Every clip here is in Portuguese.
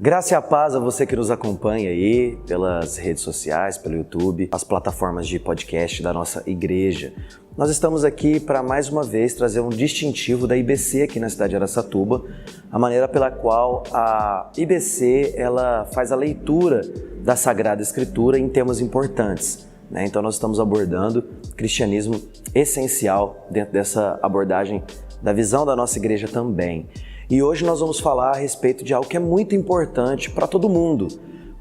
Graça e a paz a você que nos acompanha aí pelas redes sociais, pelo YouTube, as plataformas de podcast da nossa igreja. Nós estamos aqui para mais uma vez trazer um distintivo da IBC aqui na cidade de Araçatuba, a maneira pela qual a IBC ela faz a leitura da Sagrada Escritura em temas importantes. Então nós estamos abordando cristianismo essencial dentro dessa abordagem da visão da nossa igreja também. E hoje nós vamos falar a respeito de algo que é muito importante para todo mundo,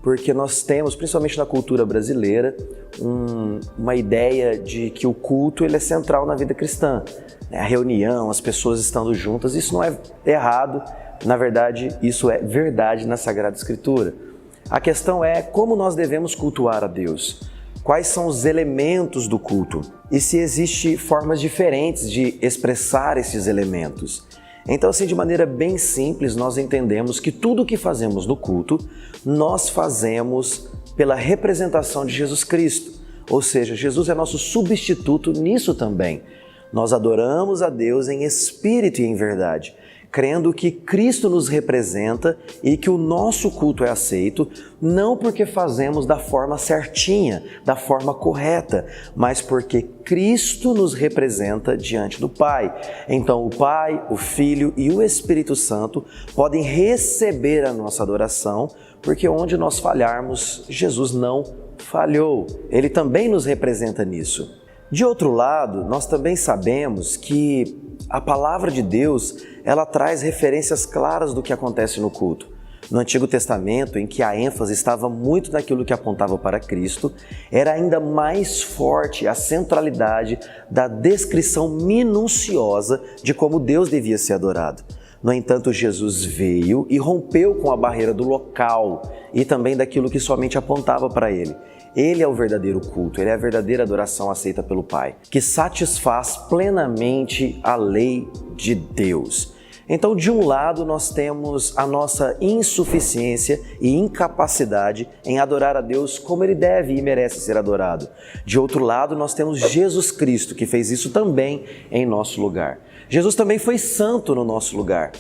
porque nós temos, principalmente na cultura brasileira, uma ideia de que o culto ele é central na vida cristã. A reunião, as pessoas estando juntas, isso não é errado, na verdade isso é verdade na Sagrada Escritura. A questão é como nós devemos cultuar a Deus. Quais são os elementos do culto? E se existem formas diferentes de expressar esses elementos? Então, assim, de maneira bem simples, nós entendemos que tudo o que fazemos no culto, nós fazemos pela representação de Jesus Cristo. Ou seja, Jesus é nosso substituto nisso também. Nós adoramos a Deus em espírito e em verdade, crendo que Cristo nos representa e que o nosso culto é aceito, não porque fazemos da forma certinha, da forma correta, mas porque Cristo nos representa diante do Pai. Então o Pai, o Filho e o Espírito Santo podem receber a nossa adoração, porque onde nós falharmos, Jesus não falhou. Ele também nos representa nisso. De outro lado, nós também sabemos que a palavra de Deus, ela traz referências claras do que acontece no culto. No Antigo Testamento, em que a ênfase estava muito naquilo que apontava para Cristo, era ainda mais forte a centralidade da descrição minuciosa de como Deus devia ser adorado. No entanto, Jesus veio e rompeu com a barreira do local e também daquilo que somente apontava para Ele. Ele é o verdadeiro culto, Ele é a verdadeira adoração aceita pelo Pai, que satisfaz plenamente a lei de Deus. Então, de um lado, nós temos a nossa insuficiência e incapacidade em adorar a Deus como Ele deve e merece ser adorado. De outro lado, nós temos Jesus Cristo, que fez isso também em nosso lugar. Jesus também foi santo no nosso lugar.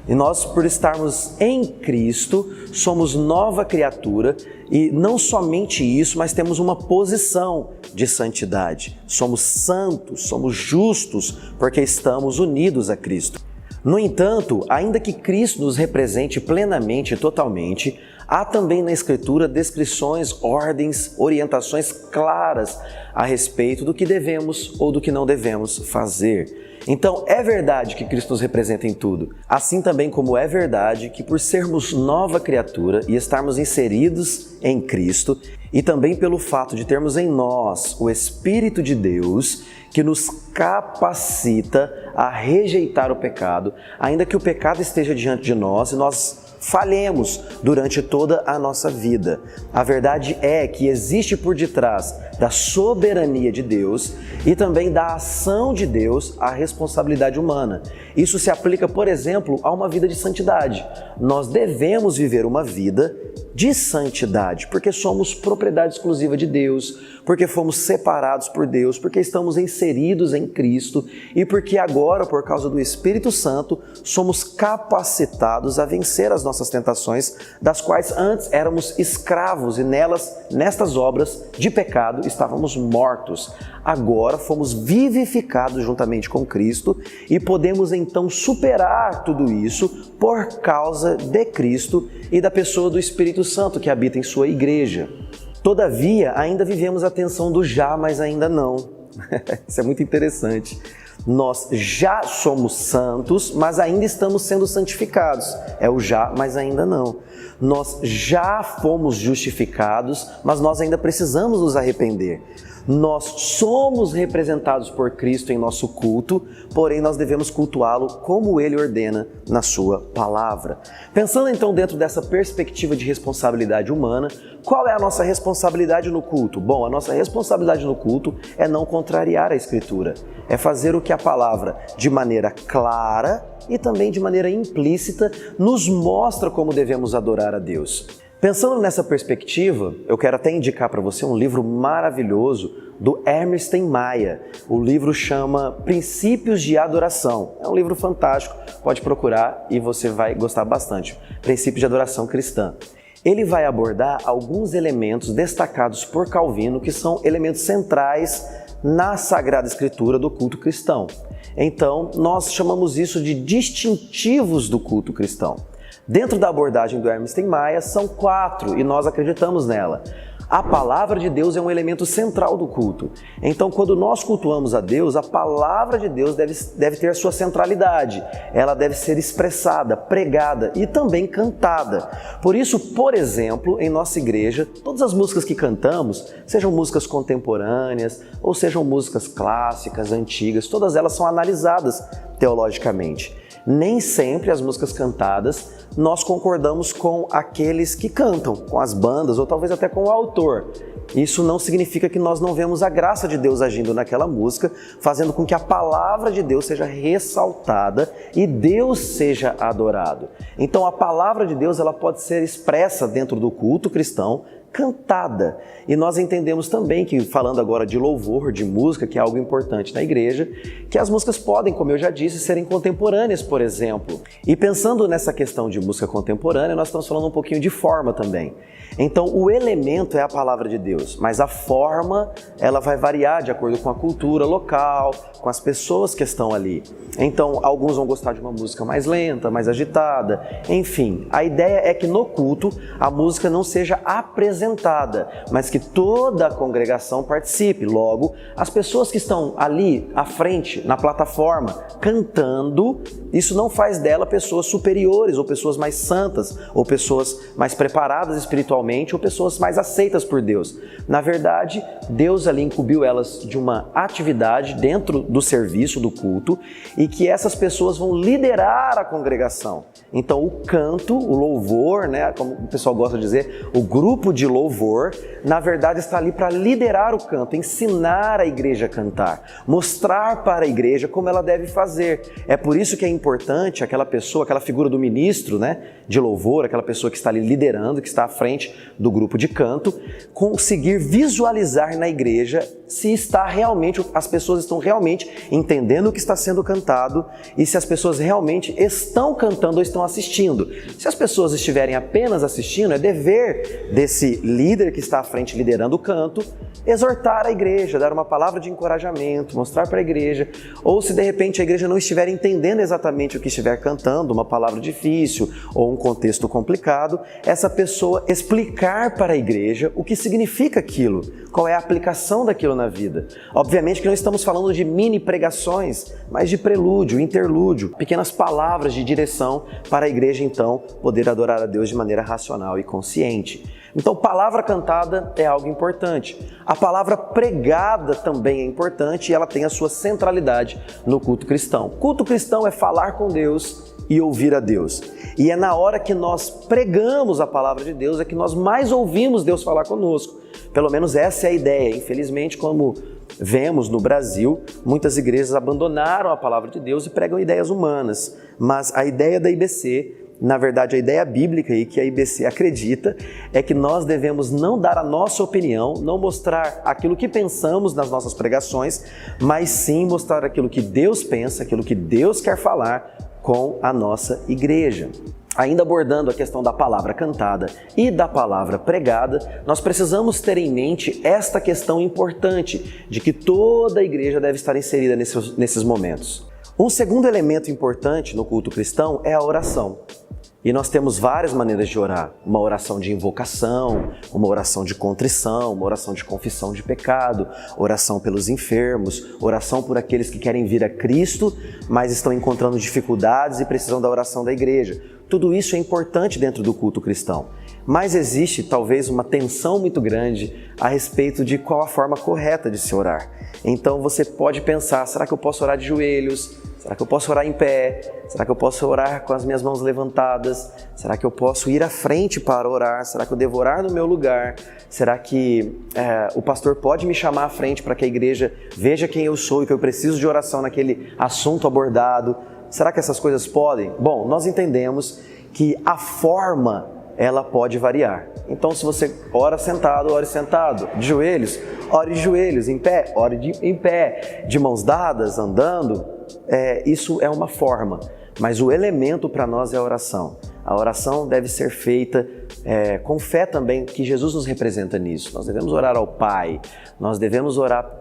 E nós, por estarmos em Cristo, somos nova criatura e não somente isso, mas temos uma posição de santidade. Somos santos, somos justos, porque estamos unidos a Cristo. No entanto, ainda que Cristo nos represente plenamente e totalmente, há também na Escritura descrições, ordens, orientações claras a respeito do que devemos ou do que não devemos fazer. Então, é verdade que Cristo nos representa em tudo, assim também como é verdade que por sermos nova criatura e estarmos inseridos em Cristo, e também pelo fato de termos em nós o Espírito de Deus, que nos capacita a rejeitar o pecado, ainda que o pecado esteja diante de nós e nós falhemos durante toda a nossa vida. A verdade é que existe por detrás da soberania de Deus e também da ação de Deus a responsabilidade humana. Isso se aplica, por exemplo, a uma vida de santidade. Nós devemos viver uma vida de santidade, porque somos propriedade exclusiva de Deus, porque fomos separados por Deus, porque estamos inseridos em Cristo e porque agora, por causa do Espírito Santo, somos capacitados a vencer as nossas tentações, das quais antes éramos escravos e nestas obras de pecado, estávamos mortos. Agora fomos vivificados juntamente com Cristo e podemos então superar tudo isso por causa de Cristo e da pessoa do Espírito Santo que habita em sua igreja. Todavia, ainda vivemos a tensão do já, mas ainda não. Isso é muito interessante. Nós já somos santos, mas ainda estamos sendo santificados. É o já, mas ainda não. Nós já fomos justificados, mas nós ainda precisamos nos arrepender. Nós somos representados por Cristo em nosso culto, porém nós devemos cultuá-lo como Ele ordena na sua palavra. Pensando então dentro dessa perspectiva de responsabilidade humana, qual é a nossa responsabilidade no culto? Bom, a nossa responsabilidade no culto é não contrariar a Escritura, é fazer o que a palavra, de maneira clara e também de maneira implícita, nos mostra como devemos adorar a Deus. Pensando nessa perspectiva, eu quero até indicar para você um livro maravilhoso do Hermes Maia. O livro chama Princípios de Adoração. É um livro fantástico, pode procurar e você vai gostar bastante. Princípios de Adoração Cristã. Ele vai abordar alguns elementos destacados por Calvino que são elementos centrais na Sagrada Escritura do culto cristão. Então, nós chamamos isso de distintivos do culto cristão. Dentro da abordagem do Hermes Maia, são 4 e nós acreditamos nela. A palavra de Deus é um elemento central do culto. Então, quando nós cultuamos a Deus, a palavra de Deus deve ter a sua centralidade. Ela deve ser expressada, pregada e também cantada. Por isso, por exemplo, em nossa igreja, todas as músicas que cantamos, sejam músicas contemporâneas ou sejam músicas clássicas, antigas, todas elas são analisadas teologicamente. Nem sempre as músicas cantadas nós concordamos com aqueles que cantam, com as bandas ou talvez até com o autor. Isso não significa que nós não vemos a graça de Deus agindo naquela música, fazendo com que a palavra de Deus seja ressaltada e Deus seja adorado. Então a palavra de Deus ela pode ser expressa dentro do culto cristão, cantada. E nós entendemos também que, falando agora de louvor, de música, que é algo importante na igreja, que as músicas podem, como eu já disse, serem contemporâneas, por exemplo. E pensando nessa questão de música contemporânea, nós estamos falando um pouquinho de forma também. Então, o elemento é a palavra de Deus, mas a forma, ela vai variar de acordo com a cultura local, com as pessoas que estão ali. Então, alguns vão gostar de uma música mais lenta, mais agitada, enfim. A ideia é que no culto, a música não seja apresentada, mas que toda a congregação participe. Logo, as pessoas que estão ali à frente, na plataforma, cantando, isso não faz dela pessoas superiores, ou pessoas mais santas, ou pessoas mais preparadas espiritualmente, ou pessoas mais aceitas por Deus. Na verdade, Deus ali incumbiu elas de uma atividade dentro do serviço, do culto, e que essas pessoas vão liderar a congregação. Então, o canto, o louvor, né, como o pessoal gosta de dizer, o grupo de louvor, na verdade está ali para liderar o canto, ensinar a igreja a cantar, mostrar para a igreja como ela deve fazer. É por isso que é importante aquela pessoa, aquela figura do ministro, né, de louvor, aquela pessoa que está ali liderando, que está à frente do grupo de canto, conseguir visualizar na igreja se está realmente, as pessoas estão realmente entendendo o que está sendo cantado e se as pessoas realmente estão cantando ou estão assistindo. Se as pessoas estiverem apenas assistindo, é dever desse líder que está à frente liderando o canto, exortar a igreja, dar uma palavra de encorajamento, mostrar para a igreja, ou se de repente a igreja não estiver entendendo exatamente o que estiver cantando, uma palavra difícil ou um contexto complicado, essa pessoa explicar para a igreja o que significa aquilo, qual é a aplicação daquilo na vida. Obviamente que não estamos falando de mini pregações, mas de prelúdio, interlúdio, pequenas palavras de direção para a igreja então poder adorar a Deus de maneira racional e consciente. Então, palavra cantada é algo importante. A palavra pregada também é importante e ela tem a sua centralidade no culto cristão. Culto cristão é falar com Deus e ouvir a Deus. E é na hora que nós pregamos a palavra de Deus é que nós mais ouvimos Deus falar conosco. Pelo menos essa é a ideia. Infelizmente, como vemos no Brasil, muitas igrejas abandonaram a palavra de Deus e pregam ideias humanas. Mas a ideia da IBC, na verdade, a ideia bíblica e que a IBC acredita é que nós devemos não dar a nossa opinião, não mostrar aquilo que pensamos nas nossas pregações, mas sim mostrar aquilo que Deus pensa, aquilo que Deus quer falar com a nossa igreja. Ainda abordando a questão da palavra cantada e da palavra pregada, nós precisamos ter em mente esta questão importante de que toda a igreja deve estar inserida nesses momentos. Um segundo elemento importante no culto cristão é a oração. E nós temos várias maneiras de orar. Uma oração de invocação, uma oração de contrição, uma oração de confissão de pecado, oração pelos enfermos, oração por aqueles que querem vir a Cristo, mas estão encontrando dificuldades e precisam da oração da igreja. Tudo isso é importante dentro do culto cristão. Mas existe talvez uma tensão muito grande a respeito de qual a forma correta de se orar. Então você pode pensar, será que eu posso orar de joelhos? Será que eu posso orar em pé? Será que eu posso orar com as minhas mãos levantadas? Será que eu posso ir à frente para orar? Será que eu devo orar no meu lugar? Será que o pastor pode me chamar à frente para que a igreja veja quem eu sou e que eu preciso de oração naquele assunto abordado? Será que essas coisas podem? Bom, nós entendemos que a forma ela pode variar. Então, se você ora sentado, ore sentado. De joelhos, ore de joelhos. Em pé, ore em pé. De mãos dadas, andando. Isso é uma forma. Mas o elemento para nós é a oração. A oração deve ser feita com fé também, que Jesus nos representa nisso. Nós devemos orar ao Pai, nós devemos orar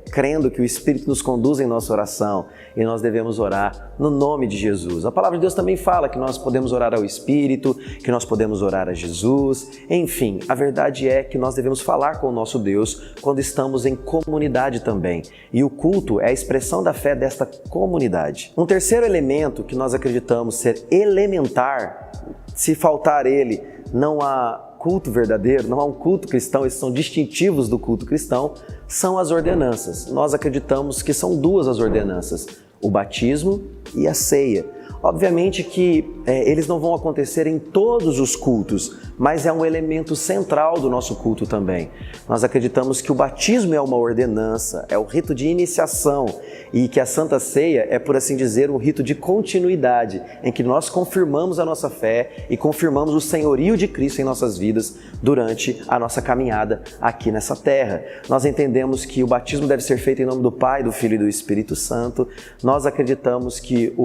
crendo que o Espírito nos conduz em nossa oração e nós devemos orar no nome de Jesus. A palavra de Deus também fala que nós podemos orar ao Espírito, que nós podemos orar a Jesus. Enfim, a verdade é que nós devemos falar com o nosso Deus quando estamos em comunidade também. E o culto é a expressão da fé desta comunidade. Um terceiro elemento que nós acreditamos ser elementar, se faltar ele, não há culto verdadeiro, não há um culto cristão, esses são distintivos do culto cristão, são as ordenanças. Nós acreditamos que são duas as ordenanças, o batismo e a ceia. Obviamente que eles não vão acontecer em todos os cultos, mas é um elemento central do nosso culto também. Nós acreditamos que o batismo é uma ordenança, é o rito de iniciação e que a Santa Ceia é, por assim dizer, um rito de continuidade, em que nós confirmamos a nossa fé e confirmamos o senhorio de Cristo em nossas vidas durante a nossa caminhada aqui nessa terra. Nós entendemos que o batismo deve ser feito em nome do Pai, do Filho e do Espírito Santo. Nós acreditamos que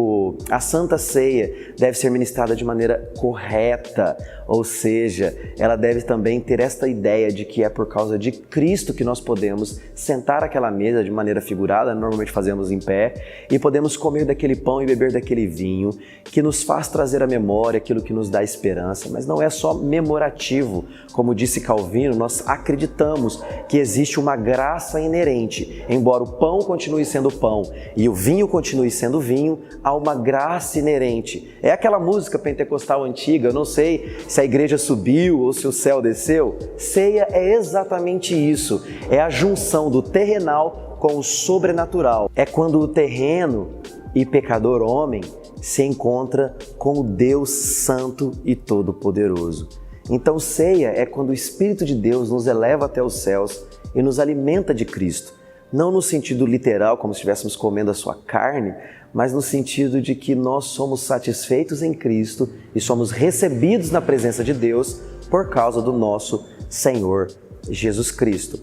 a Santa Ceia deve ser ministrada de maneira correta, ou seja, ela deve também ter esta ideia de que é por causa de Cristo que nós podemos sentar àquela mesa de maneira figurada, normalmente fazemos em pé, e podemos comer daquele pão e beber daquele vinho, que nos faz trazer à memória aquilo que nos dá esperança, mas não é só memorativo, como disse Calvino, nós acreditamos que existe uma graça inerente, embora o pão continue sendo pão e o vinho continue sendo vinho, há uma graça inerente. É aquela música pentecostal antiga, eu não sei se a igreja subiu ou se o céu desceu. Ceia é exatamente isso, é a junção do terrenal com o sobrenatural. É quando o terreno e pecador homem se encontra com o Deus Santo e Todo-Poderoso. Então ceia é quando o Espírito de Deus nos eleva até os céus e nos alimenta de Cristo. Não no sentido literal, como se estivéssemos comendo a sua carne, mas no sentido de que nós somos satisfeitos em Cristo e somos recebidos na presença de Deus por causa do nosso Senhor Jesus Cristo.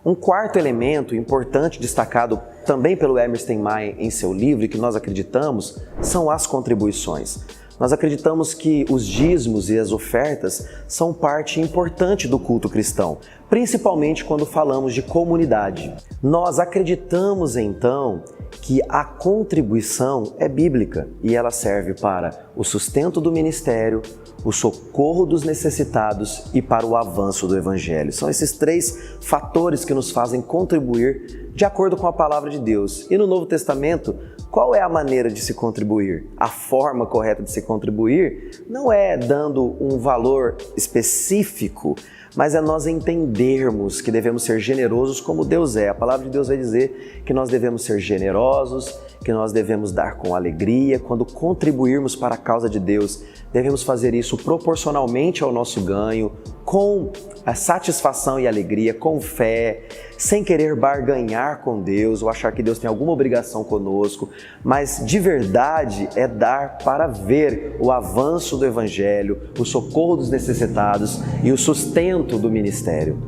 Um quarto elemento importante destacado também pelo Emerson Maia em seu livro e que nós acreditamos são as contribuições. Nós acreditamos que os dízimos e as ofertas são parte importante do culto cristão, principalmente quando falamos de comunidade. Nós acreditamos então que a contribuição é bíblica e ela serve para o sustento do ministério, o socorro dos necessitados e para o avanço do Evangelho. São esses três fatores que nos fazem contribuir de acordo com a palavra de Deus. E no Novo Testamento, qual é a maneira de se contribuir? A forma correta de se contribuir não é dando um valor específico, mas é nós entendermos que devemos ser generosos como Deus é. A palavra de Deus vai dizer que nós devemos ser generosos, que nós devemos dar com alegria. Quando contribuirmos para a causa de Deus, devemos fazer isso proporcionalmente ao nosso ganho, com a satisfação e alegria, com fé, sem querer barganhar com Deus ou achar que Deus tem alguma obrigação conosco, mas de verdade é dar para ver o avanço do Evangelho, o socorro dos necessitados e o sustento do ministério.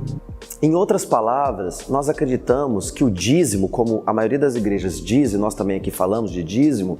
Em outras palavras, nós acreditamos que o dízimo, como a maioria das igrejas diz, e nós também aqui falamos de dízimo,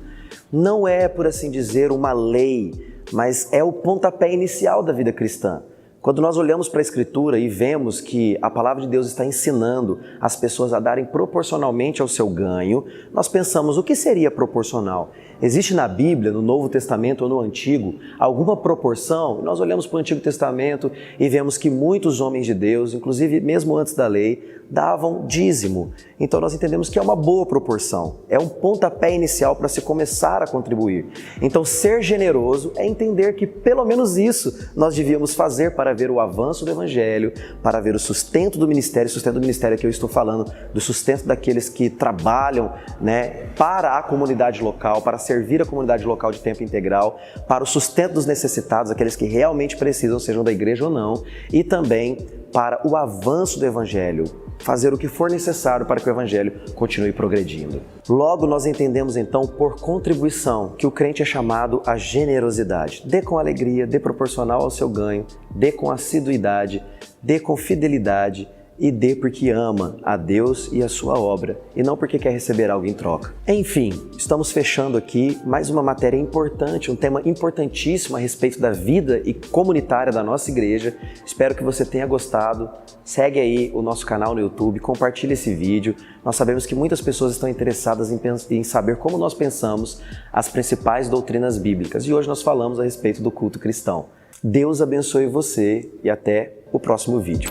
não é, por assim dizer, uma lei, mas é o pontapé inicial da vida cristã. Quando nós olhamos para a Escritura e vemos que a palavra de Deus está ensinando as pessoas a darem proporcionalmente ao seu ganho, nós pensamos, o que seria proporcional? Existe na Bíblia, no Novo Testamento ou no Antigo, alguma proporção? Nós olhamos para o Antigo Testamento e vemos que muitos homens de Deus, inclusive mesmo antes da lei, davam dízimo. Então nós entendemos que é uma boa proporção, é um pontapé inicial para se começar a contribuir. Então ser generoso é entender que pelo menos isso nós devíamos fazer para ver o avanço do Evangelho, para ver o sustento do ministério. Sustento do ministério que eu estou falando, do sustento daqueles que trabalham, para a comunidade local, para servir a comunidade local de tempo integral, para o sustento dos necessitados, aqueles que realmente precisam, sejam da igreja ou não, e também para o avanço do Evangelho. fazer o que for necessário para que o Evangelho continue progredindo. Logo, nós entendemos então por contribuição que o crente é chamado à generosidade. Dê com alegria, dê proporcional ao seu ganho, dê com assiduidade, dê com fidelidade e dê porque ama a Deus e a sua obra, e não porque quer receber algo em troca. Enfim, estamos fechando aqui mais uma matéria importante, um tema importantíssimo a respeito da vida e comunitária da nossa igreja. Espero que você tenha gostado. Segue aí o nosso canal no YouTube, compartilhe esse vídeo. Nós sabemos que muitas pessoas estão interessadas em saber como nós pensamos as principais doutrinas bíblicas, e hoje nós falamos a respeito do culto cristão. Deus abençoe você e até o próximo vídeo.